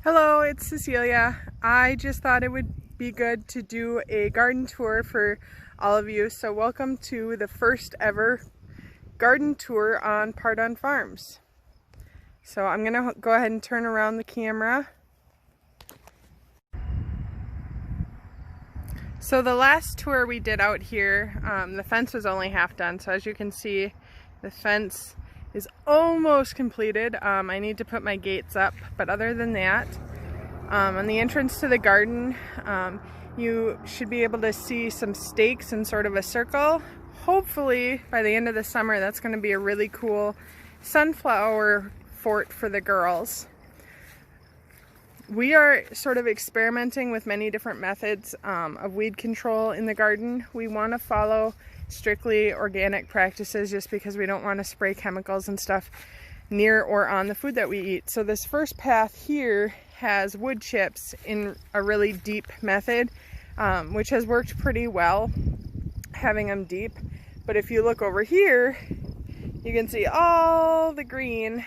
Hello, it's Cecilia. I just thought it would be good to do a garden tour for all of you. So welcome to the first ever garden tour on Pardun Farms. So I'm gonna go ahead and turn around the camera. So the last tour we did out here, the fence was only half done. So as you can see, the fence is almost completed. I need to put my gates up, but other than that, on the entrance to the garden, you should be able to see some stakes in sort of a circle. Hopefully by the end of the summer, that's going to be a really cool sunflower fort for the girls. We are sort of experimenting with many different methods of weed control in the garden. We want to follow strictly organic practices just because we don't want to spray chemicals and stuff near or on the food that we eat. So this first path here has wood chips in a really deep method, which has worked pretty well, having them deep. But if you look over here, you can see all the green,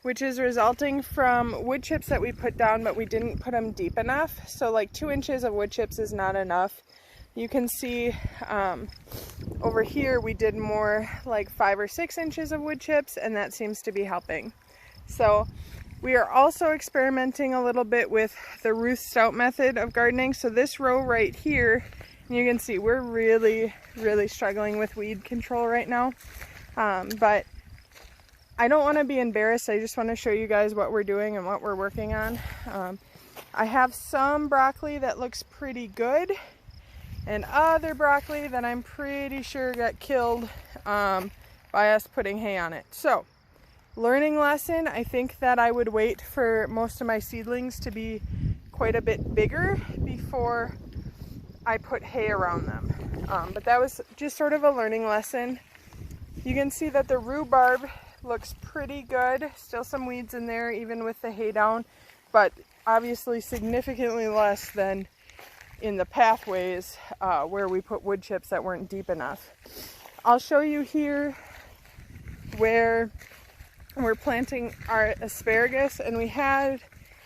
which is resulting from wood chips that we put down, but we didn't put them deep enough. So like 2 inches of wood chips is not enough. You can see over here we did more like 5 or 6 inches of wood chips, and that seems to be helping. So we are also experimenting a little bit with the Ruth Stout method of gardening. So this row right here, you can see we're really struggling with weed control right now. But I don't want to be embarrassed. I just want to show you guys what we're doing and what we're working on. I have some broccoli that looks pretty good, and other broccoli that I'm pretty sure got killed by us putting hay on it. So, learning lesson, I think that I would wait for most of my seedlings to be quite a bit bigger before I put hay around them. But that was just sort of a learning lesson. You can see that the rhubarb looks pretty good. Still some weeds in there even with the hay down, but obviously significantly less than in the pathways where we put wood chips that weren't deep enough. I'll show you here where we're planting our asparagus, and we had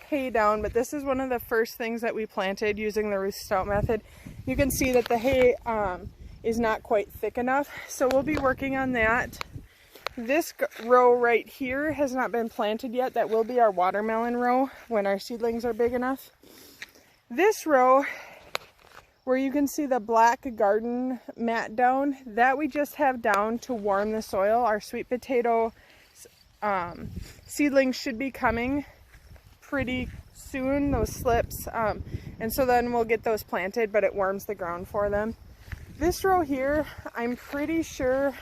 hay down, but this is one of the first things that we planted using the Ruth Stout method. You can see that the hay is not quite thick enough, so we'll be working on that. This row right here has not been planted yet. That will be our watermelon row when our seedlings are big enough. This row, where you can see the black garden mat down, that we just have down to warm the soil. Our sweet potato seedlings should be coming pretty soon, those slips, and so then we'll get those planted, but it warms the ground for them. This row here, I'm pretty sure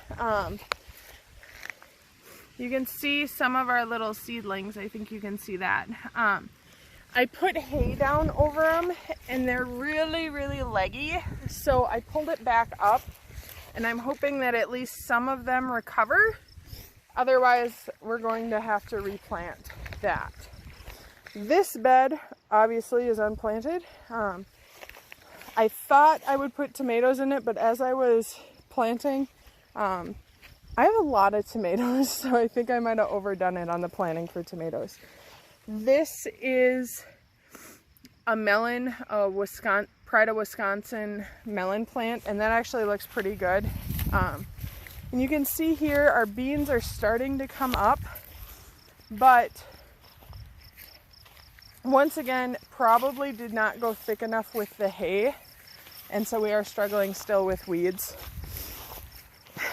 you can see some of our little seedlings. I think you can see that. I put hay down over them, and they're really leggy, so I pulled it back up, and I'm hoping that at least some of them recover. Otherwise, we're going to have to replant that. This bed obviously is unplanted. I thought I would put tomatoes in it, but as I was planting, I have a lot of tomatoes, so I think I might have overdone it on the planting for tomatoes. This is a melon, a Pride of Wisconsin melon plant, and that actually looks pretty good. And you can see here our beans are starting to come up, but once again, probably did not go thick enough with the hay, and so we are struggling still with weeds.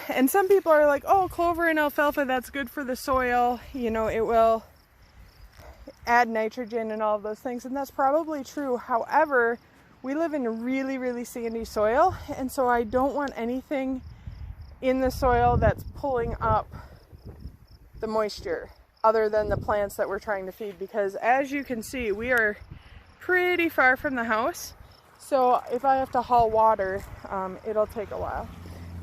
And some people are like, oh, clover and alfalfa, that's good for the soil. You know, it will add nitrogen and all of those things, and that's probably true. However, we live in really sandy soil, and so I don't want anything in the soil that's pulling up the moisture other than the plants that we're trying to feed, because as you can see, we are pretty far from the house, so if I have to haul water, it'll take a while.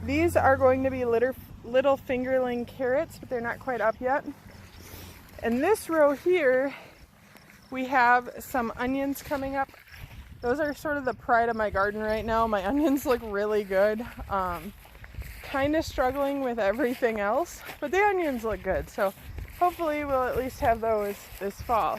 These are going to be little fingerling carrots, but they're not quite up yet. And this row here, we have some onions coming up. Those are sort of the pride of my garden right now. My onions look really good. Kind of struggling with everything else, but the onions look good. So hopefully we'll at least have those this fall.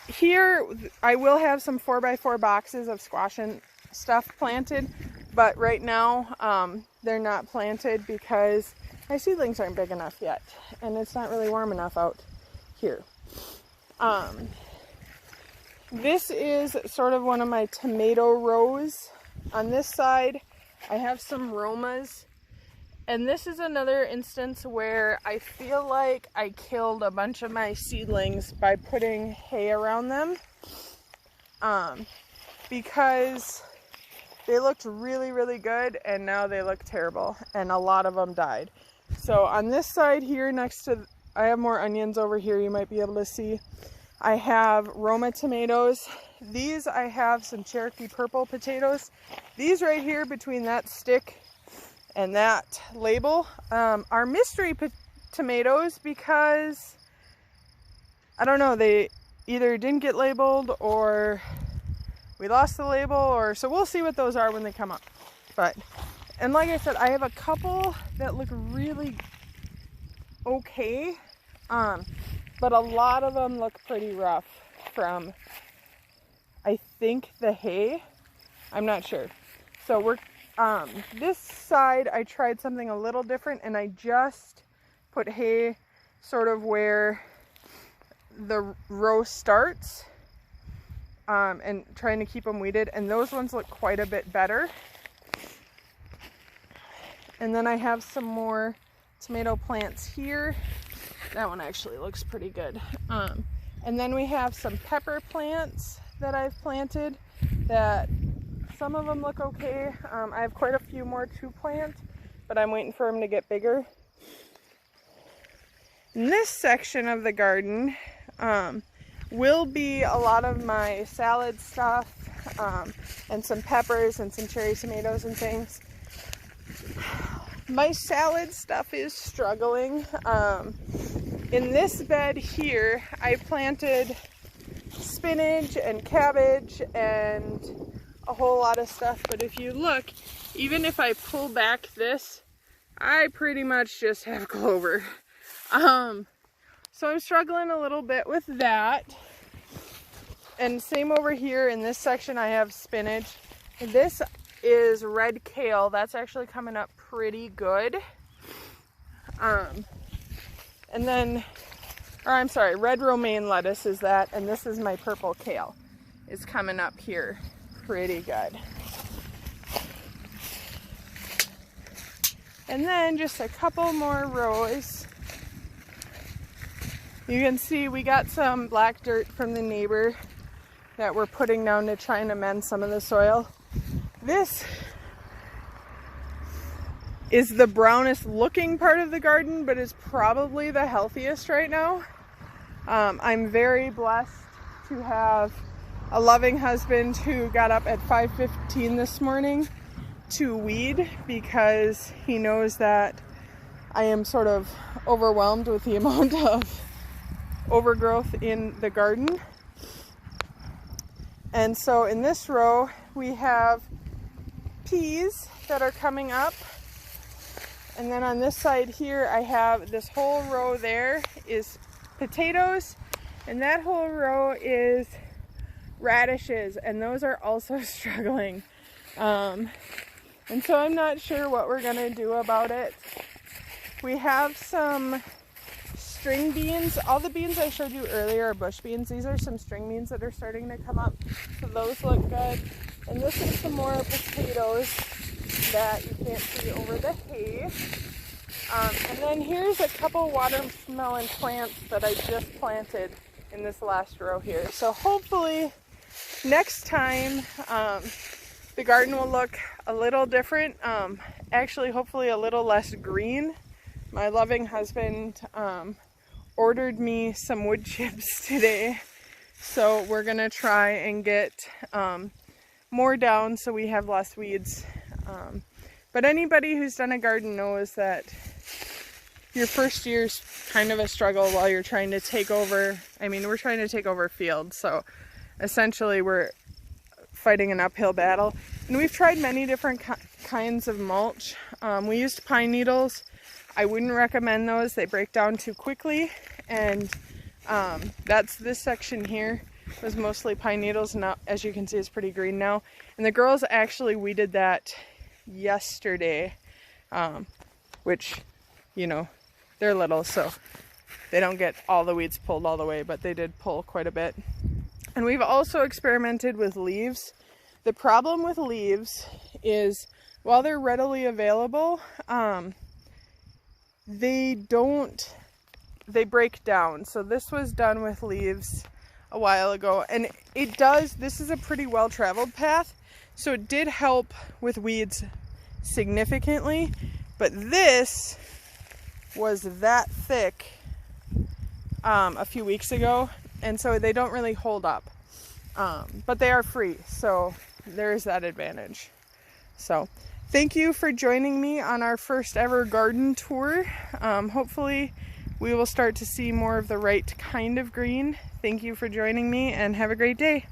here I will have some 4x4 boxes of squash and stuff planted, but right now they're not planted because my seedlings aren't big enough yet, and it's not really warm enough out here. This is sort of one of my tomato rows. On this side, I have some Romas, and this is another instance where I feel like I killed a bunch of my seedlings by putting hay around them, because they looked really, really good, and now they look terrible, and a lot of them died. So on this side here next to, I have more onions over here, you might be able to see. I have Roma tomatoes. These I have some Cherokee purple potatoes. These right here between that stick and that label are mystery tomatoes because, I don't know, they either didn't get labeled or we lost the label, or so we'll see what those are when they come up. But, and like I said, I have a couple that look really okay, but a lot of them look pretty rough from, I think, the hay. I'm not sure. So we're, this side I tried something a little different, and I just put hay sort of where the row starts, and trying to keep them weeded, and those ones look quite a bit better. And then I have some more tomato plants here. That one actually looks pretty good. And then we have some pepper plants that I've planted that some of them look okay. I have quite a few more to plant, but I'm waiting for them to get bigger. In this section of the garden will be a lot of my salad stuff, and some peppers and some cherry tomatoes and things. My salad stuff is struggling. In this bed here, I planted spinach and cabbage and a whole lot of stuff, but if you look, even if I pull back this, I pretty much just have clover. So I'm struggling a little bit with that. And same over here in this section, I have spinach. This is red kale. That's actually coming up pretty good. And then, or I'm sorry, red romaine lettuce is that, and this is my purple kale. It's coming up here pretty good. And then just a couple more rows. You can see we got some black dirt from the neighbor that we're putting down to try and amend some of the soil. This is the brownest looking part of the garden, but is probably the healthiest right now. I'm very blessed to have a loving husband who got up at 5:15 this morning to weed, because he knows that I am sort of overwhelmed with the amount of overgrowth in the garden. And so in this row we have peas that are coming up, and then on this side here I have this whole row there is potatoes, and that whole row is radishes, and those are also struggling. And so I'm not sure what we're gonna do about it. We have some string beans. All the beans I showed you earlier are bush beans. These are some string beans that are starting to come up, so those look good. And this is some more potatoes that you can't see over the hay. And then here's a couple watermelon plants that I just planted in this last row here. So hopefully next time the garden will look a little different. Actually, hopefully a little less green. My loving husband ordered me some wood chips today, so we're gonna try and get more down so we have less weeds. But anybody who's done a garden knows that your first year's kind of a struggle while you're trying to take over. I mean, we're trying to take over fields, so essentially we're fighting an uphill battle. And we've tried many different kinds of mulch. We used pine needles. I wouldn't recommend those. They break down too quickly, and that's this section here. was mostly pine needles, and now, as you can see, it's pretty green now. And the girls actually weeded that yesterday, which, you know, they're little, so they don't get all the weeds pulled all the way, but they did pull quite a bit. And we've also experimented with leaves. The problem with leaves is, while they're readily available, they break down. So this was done with leaves a while ago, and this is a pretty well traveled path, so it did help with weeds significantly, but this was that thick a few weeks ago, and so they don't really hold up, but they are free, so there's that advantage. So thank you for joining me on our first ever garden tour. Hopefully we will start to see more of the right kind of green. Thank you for joining me, and have a great day.